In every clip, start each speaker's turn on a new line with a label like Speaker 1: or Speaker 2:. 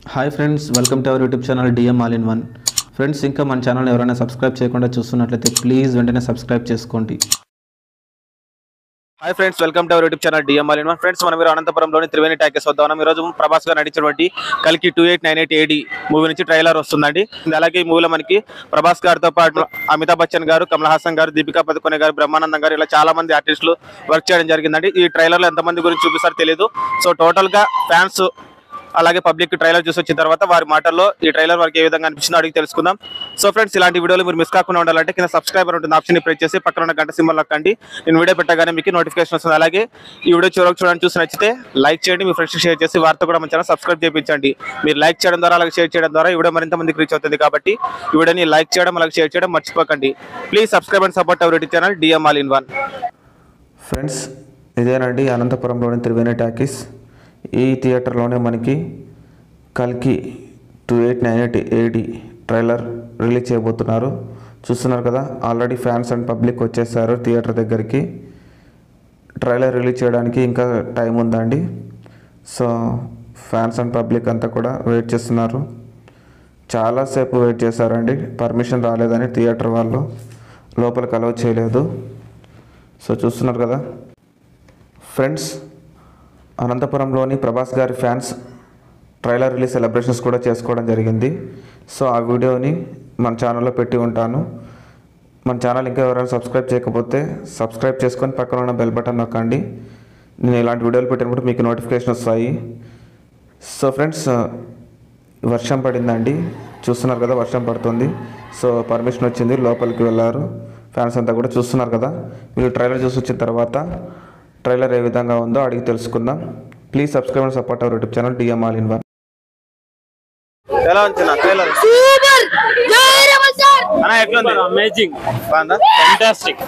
Speaker 1: Hi friends, welcome to our YouTube channel DM all in one. Friends, ఇంకా మన channel ఎవరైనా subscribe చేయకుండా చూస్తున్నట్లయితే ప్లీజ్ వెంటనే సబ్స్క్రైబ్ చేసుకోండి.
Speaker 2: Hi friends, welcome to our YouTube channel DM all in one. Friends, మనం మీరు అనంతపురంలోని Triveni talkies వద్ద ఉన్నాం. ఈరోజు ప్రభాస్ గారు నటించినటువంటి కల్కి 2898 AD మూవీ నుంచి ట్రైలర్ వస్తుందండి. అలాగే ఈ మూవీలో మనకి ప్రభాస్ గారితో పాటు అమితాబ్ బచ్చన్ గారు, కమల్ హాసన్ గారు, దీపికా పదుకొనే గారు, బ్రహ్మానందం గారు, ఇలా చాలా మంది ఆర్టిస్టులు వర్క్ చేయడం జరిగిందండి. ఈ ట్రైలర్ లో ఎంతమంది గురించి చూపిస్తారో తెలియదు. సో టోటల్ గా ఫ్యాన్స్ అలాగే పబ్లిక్ ట్రైలర్ చూసి వచ్చిన తర్వాత వారి మాటల్లో ఈ ట్రైలర్ వారికి ఏ విధంగా అనిపిస్తుందో అడిగి తెలుసుకుందాం. సో ఫ్రెండ్స్, ఇలాంటి వీడియోలు మీరు మిస్ కాకుండా ఉండాలంటే కింద సబ్స్క్రైబర్ ఉంటుంది ఆప్షన్ ప్రెస్ చేసి పక్కన ఉన్న గంట సింబల్ నొక్కండి. నేను వీడియో పెట్టగానే మీకు నోటిఫికేషన్ వస్తుంది. అలాగే ఈ వీడియో చూడండి, చూసి నచ్చితే లైక్ చేయండి, మీ ఫ్రెండ్స్ షేర్ చేసి వారితో కూడా మన ఛానల్ సబ్స్క్రైబ్ చేయించండి. మీరు లైక్ చేయడం ద్వారా అలాగే షేర్ చేయడం ద్వారా ఈ వీడియో మరింత మందికి రీచ్ అవుతుంది. కాబట్టి ఈ వీడియోని లైక్ చేయడం అలాగే షేర్ చేయడం మర్చిపోకండి. Please subscribe and support our YouTube channel DM all in one.
Speaker 1: Friends, ఇదేనండి అనంతపురంలోని త్రివేణి టాకీస్. ఈ థియేటర్లోనే మనకి కల్కి 2898 AD ట్రైలర్ రిలీజ్ చేయబోతున్నారు. చూస్తున్నారు కదా, ఆల్రెడీ ఫ్యాన్స్ అండ్ పబ్లిక్ వచ్చేసారు థియేటర్ దగ్గరికి. ట్రైలర్ రిలీజ్ చేయడానికి ఇంకా టైం ఉందండి. సో ఫ్యాన్స్ అండ్ పబ్లిక్ అంతా కూడా వెయిట్ చేస్తున్నారు. చాలాసేపు వెయిట్ చేశారండి. పర్మిషన్ రాలేదని థియేటర్ వాళ్ళు లోపలికి అలౌ చేయలేదు. సో చూస్తున్నారు కదా ఫ్రెండ్స్, అనంతపురంలోని ప్రభాస్ గారి ఫ్యాన్స్ ట్రైలర్ రిలీజ్ సెలబ్రేషన్స్ కూడా చేసుకోవడం జరిగింది. సో ఆ వీడియోని మన ఛానల్లో పెట్టి ఉంటాను. మన ఛానల్ ఇంకా ఎవరైనా సబ్స్క్రైబ్ చేయకపోతే సబ్స్క్రైబ్ చేసుకొని పక్కన ఉన్న బెల్ బటన్ నొక్కండి. నేను ఇలాంటి వీడియోలు పెట్టినప్పుడు మీకు నోటిఫికేషన్ వస్తాయి. సో ఫ్రెండ్స్, వర్షం పడిందండి. చూస్తున్నారు కదా, వర్షం పడుతుంది. సో పర్మిషన్ వచ్చింది, లోపలికి వెళ్ళారు ఫ్యాన్స్ అంతా కూడా. చూస్తున్నారు కదా, మీరు ట్రైలర్ చూసి వచ్చిన తర్వాత ట్రైలర్ ఏ విధంగా ఉందో అడిగి తెలుసుకుందాం. Please subscribe and support our YouTube channel DM all in one.
Speaker 2: ఎలా ఉంది ట్రైలర్? అన్న ఎట్లుంది?
Speaker 3: అమేజింగ్,
Speaker 2: బాగుందా?
Speaker 3: ఫెంటాస్టిక్.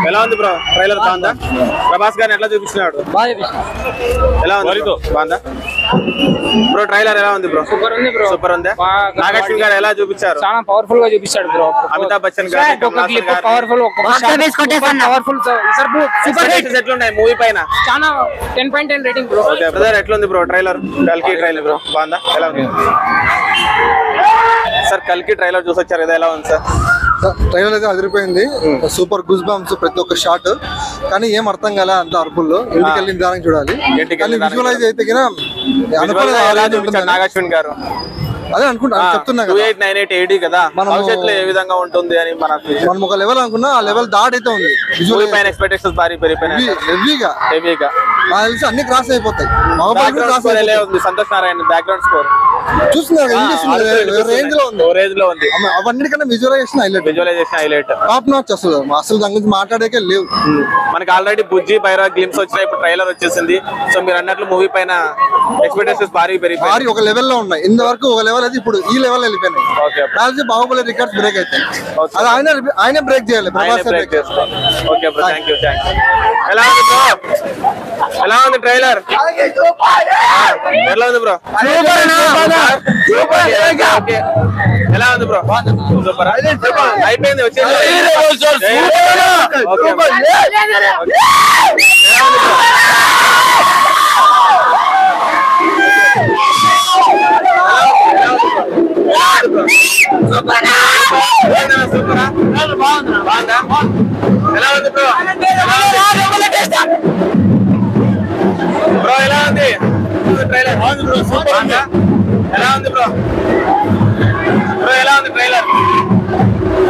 Speaker 2: ఎలా ఉంది బ్రో ట్రైలర్? బాగుందా? ప్రభాస్ గారిని ఎట్లా చూపించినాడు? ఎలా ఉంది? బాగుందా బ్రో ట్రైలర్? ఎలా ఉంది బ్రో?
Speaker 3: సూపర్ ఉంది బ్రో.
Speaker 2: సూపర్ ఉందా? నాగార్జున గారు ఎలా చూపించారు?
Speaker 3: చాలా పవర్ఫుల్ గా చూపించాడు బ్రో.
Speaker 2: అమితాబ్ బచ్చన్ గారు,
Speaker 3: పవర్ఫుల్
Speaker 2: పవర్ఫుల్ ఎట్లున్నాయి మూవీ పైన?
Speaker 3: చాలా 10.10 రేటింగ్ బ్రో.
Speaker 2: బ్రదర్ ఎట్లుంది బ్రో ట్రైలర్? కల్కి ట్రైలర్ బ్రో బాగుందా? ఎలా ఉంది సార్? కల్కి ట్రైలర్ చూసి వచ్చారు కదా, ఎలా ఉంది సార్?
Speaker 4: ట్రైలర్ అయితే అదిరిపోయింది. సూపర్ గుస్ బంప్స్ ప్రతి ఒక్క షాట్. కానీ ఏం అర్థం కాలే అంత అరుపుల్లో. ఇంటికి వెళ్ళిన దానికి చూడాలి. కానీ విజువలైజ్ అయితే
Speaker 2: నాగార్జున గారు
Speaker 4: అదే అనుకుంటా, చెప్తున్నా కదా
Speaker 2: 2898 AD కదా, భవిష్యత్తులో ఏ విధంగా ఉంటుంది అని
Speaker 4: మనం ఒక లెవెల్ అనుకున్నా, ఆ లెవెల్ దాటైతే ఉంది.
Speaker 2: విజువల్ పైన ఎక్స్పెక్టేషన్స్ భారీ పెరిగిపోయినాయి.
Speaker 4: హెవీగా నాకు తెలిసి అన్ని క్రాస్ అయిపోతాయి.
Speaker 2: సంతోష్ నారాయణ బ్యాక్గ్రౌండ్ స్కోర్
Speaker 4: చూస్తున్నారు రేంజ్ లో ఉంది. అవన్నిటికన్నా విజువలైజేషన్
Speaker 2: హైలైట్
Speaker 4: టాప్ నాచ్. అసలు దాని గురించి మాట్లాడేకే లేవు.
Speaker 2: మనకి ఆల్రెడీ బుజ్జి బైరా గ్లిమ్స్ వచ్చినాయి, ఇప్పుడు ట్రైలర్ వచ్చేసింది. సో మీరు అన్నట్లు మూవీ పైన ఎక్స్పెక్టేషన్స్ భారీ పెరిగిపోయి ఒక
Speaker 4: లెవెల్ లో ఉన్నాయి. ఇంతవరకు ఒక లెవెల్ అయితే ఇప్పుడు ఈ లెవెల్ వెళ్ళిపోయినాయి. బాహుబలి రికార్డ్స్ బ్రేక్ అవుతాయి. అది ఆయన బ్రేక్ చేయాలి.
Speaker 2: ఎలా ఉంది ట్రైలర్? ఎలా ఉంది బ్రో? ఎలా ఉంది బ్రో? సూపర్ అయిపోయింది, వచ్చేది. ఎలా ఉంది బ్రో? బ్రో ఎలా ఉంది ట్రైలర్? ఎలా ఉంది బ్రో? బ్రో ఎలా ఉంది ట్రైలర్?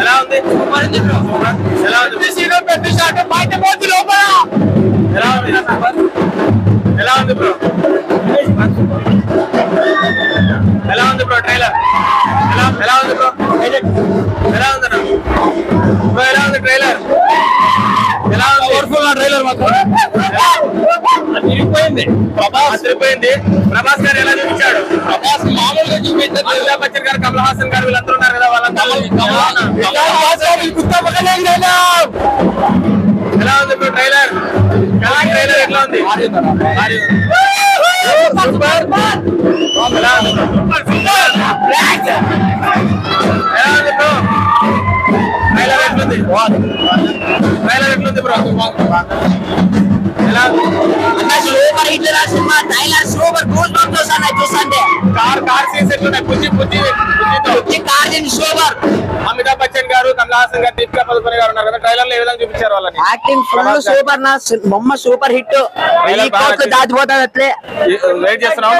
Speaker 2: ఎలా ఉంది? ఎలా ఉంది? ఎలా ఉంది బ్రో? ఎలా ఉంది బ్రో ట్రైలర్? ఎలా ఉంది బ్రో? ఎలా ఉంది బ్రో? ఎలా ఉంది ట్రైలర్? ఎలా ఉంది? పవర్ఫుల్ నా ట్రైలర్ మాత్రం అదిరిపోయింది. ప్రభాస్ గారు ఎలా చూపించాడు? ప్రభాస్ మామూలుగా చూపించారు. అమితాబ్ బచ్చన్ గారు, కమల్ హాసన్ గారు వీళ్ళందరూ ఉన్నారు కదా, వాళ్ళందరూ ఎలా ఉంది బ్రో ట్రైలర్? ట్రైలర్ ఎట్లా ఉంది? సూపర్. ఎలా ఉంది బ్రో? ట్రైలర్ ఎట్లుంది? ట్రైలర్ ఎట్లుంది బ్రో? ఎలా ఉంది?
Speaker 5: Super hit cinema trailer super goose bumps
Speaker 2: fights ఎట్లున్నాయి? అమితాబ్ బచ్చన్ గారు, కమల్ హాసన్ గారు, దీపికా పదుకొనే గారు ఉన్నారు కదా, ట్రైలర్ లో ఏ విధంగా చూపించారు వాళ్ళని?
Speaker 5: యాక్టింగ్ ఫుల్ సూపర్ నా బొమ్మ సూపర్ హిట్. దాచిపోతాది అట్లే
Speaker 2: వెయిట్ చేస్తున్నాం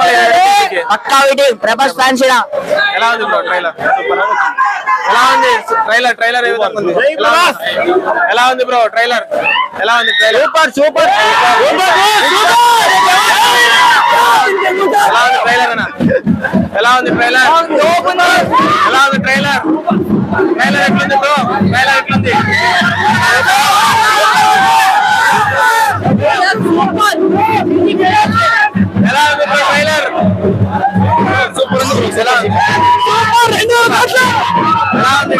Speaker 5: పక్కా వెయిటింగ్. ప్రభాస్ ఫ్యాన్స్
Speaker 2: ఎలా ఉంది బ్రో ట్రైలర్? ఎలా ఉంది ట్రైలర్? ట్రైలర్ ఏ విధంగా ఉంది? ఎలా ఉంది బ్రో ట్రైలర్? ఎలా ఉంది ట్రైలర్?
Speaker 5: సూపర్ సూపర్
Speaker 2: ఎలా ఉంది ట్రైలర్ అన్న? ఎలా ఉంది ట్రైలర్? ఎలా ఉంది ట్రైలర్? ట్రైలర్ ఎట్లుంది బ్రో? ట్రైలర్ ఎట్లుంది? ఎలా ఉంది బ్రో ట్రైలర్? సూపర్ ఉంది బ్రో. ఎలా ఉంది?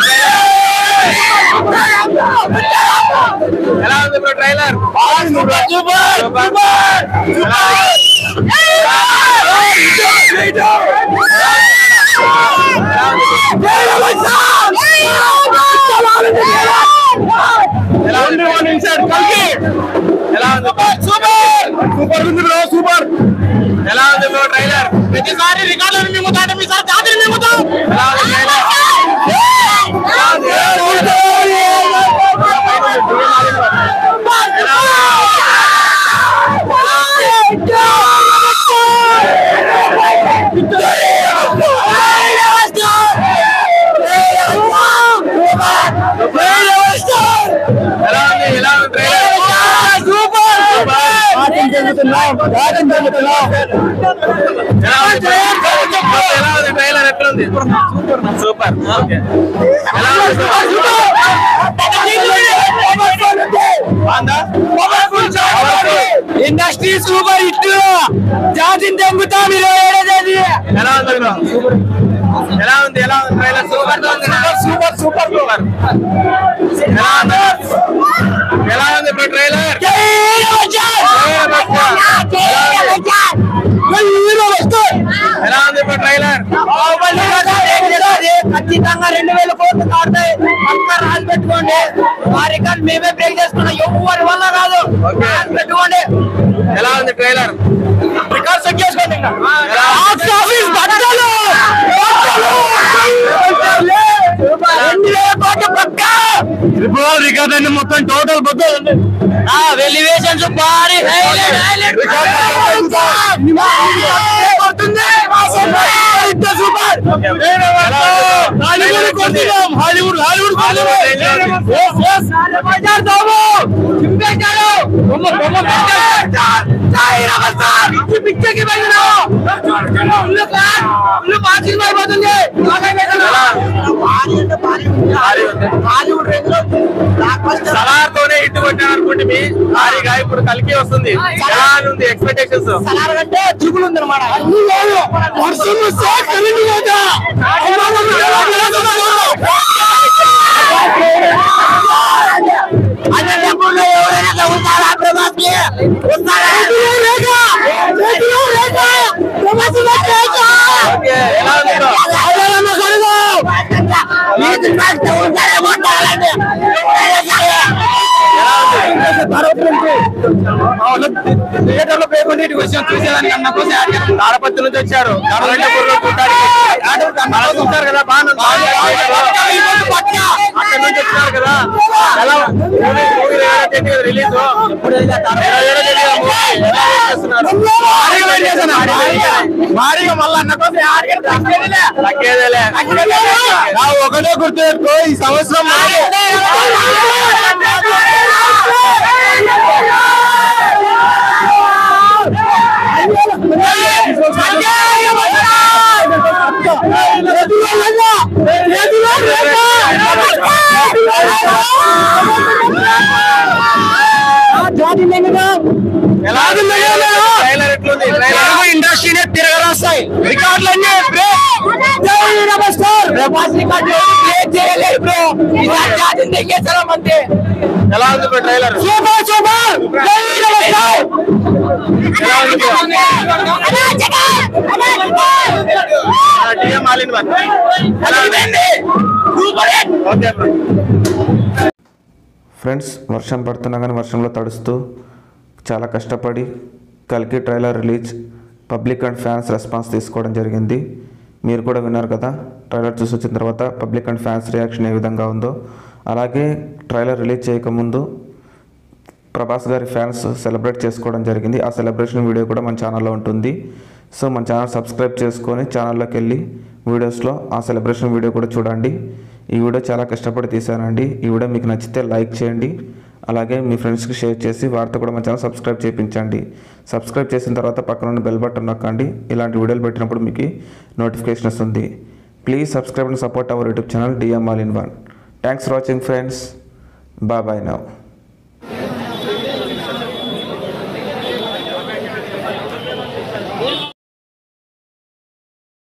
Speaker 2: ఎలా ఉంది ట్రైలర్? ఎలా ఉంది బ్రో ట్రైలర్? సూపర్. ఎలా ఉంది బ్రో ట్రైలర్? ప్రతిసారి రికార్డులను మింగుతాంటే మీసారి జాతిని మింగుతాం. ఎలా ఉంది ట్రైలర్? ట్రైలర్ ఎట్లుంది? సూపర్.
Speaker 5: Industry super hit. జాతిని తెంపుతా మీరు.
Speaker 2: ఎలా ఉంది బ్రో? ఎలా ఉంది? ఎలా ఉంది trailer? Super super super super. ఎలా ఉంది బ్రో ట్రైలర్? ఎలా ఉంది బ్రో ట్రైలర్?
Speaker 5: ఖచ్చితంగా 2000 కోట్లు కాడతాయి. పక్కా రాసి పెట్టుకోండి. ఆ రికార్డ్ మేమే బ్రేక్ చేసుకున్నాం. ఎవరి వల్ల కాదు. రాసి పెట్టుకోండి.
Speaker 2: ఎలా ఉంది ట్రైలర్?
Speaker 5: రికార్డ్ చెక్ చేసుకోండి.
Speaker 2: రికార్డ్ అన్ని మొత్తం టోటల్ బద్దలు.
Speaker 5: వెలివేషన్స్ భారీ
Speaker 2: సలార్తోనే హిట్ కొట్టాను అనుకుంటే భారీగా ఇప్పుడు కలికి వస్తుంది. ఎలా ఉంది ఎక్స్పెక్టేషన్స్?
Speaker 5: అంటే త్రిపుల్ ఉంది అనమాట.
Speaker 2: తాడపత్రి నుంచి వచ్చారు. చూస్తారు కదా, అక్కడ నుంచి వచ్చారు కదా. ఎలా రిలీజ్ భారీగా మళ్ళీ అన్న కోసం తగ్గేదేలే. ఒకటే గుర్తుపెట్టుకో, ఈ సంవత్సరం ఇండస్ట్రీనే తిరగరాస్తాయి. రికార్డులన్నీ ఎలా ఉంది ట్రైలర్? Super super.
Speaker 1: ఫ్రెండ్స్, వర్షం పడుతున్నా కానీ వర్షంలో తడుస్తూ చాలా కష్టపడి కల్కి trailer release, public and fans response తీసుకోవడం జరిగింది. మీరు కూడా విన్నారు కదా, ట్రైలర్ చూసి వచ్చిన తర్వాత పబ్లిక్ అండ్ ఫ్యాన్స్ రియాక్షన్ ఏ విధంగా ఉందో. అలాగే ట్రైలర్ రిలీజ్ చేయకముందు ప్రభాస్ గారి ఫ్యాన్స్ సెలబ్రేట్ చేసుకోవడం జరిగింది. ఆ సెలబ్రేషన్ వీడియో కూడా మన ఛానల్లో ఉంటుంది. సో మన ఛానల్ సబ్స్క్రైబ్ చేసుకొని ఛానల్లోకి వెళ్ళి వీడియోస్లో ఆ సెలబ్రేషన్ వీడియో కూడా చూడండి. ఈ వీడియో చాలా కష్టపడి తీశానండి. ఈ వీడియో మీకు నచ్చితే లైక్ చేయండి. అలాగే మీ ఫ్రెండ్స్కి షేర్ చేసి వారితో కూడా మన ఛానల్ సబ్స్క్రైబ్ చేయించండి. సబ్స్క్రైబ్ చేసిన తర్వాత పక్కన ఉన్న బెల్ బటన్ నొక్కండి. ఇలాంటి వీడియోలు పెట్టినప్పుడు మీకు నోటిఫికేషన్ వస్తుంది. Please subscribe and support our YouTube channel DM All in One. Thanks for watching friends. Bye bye now.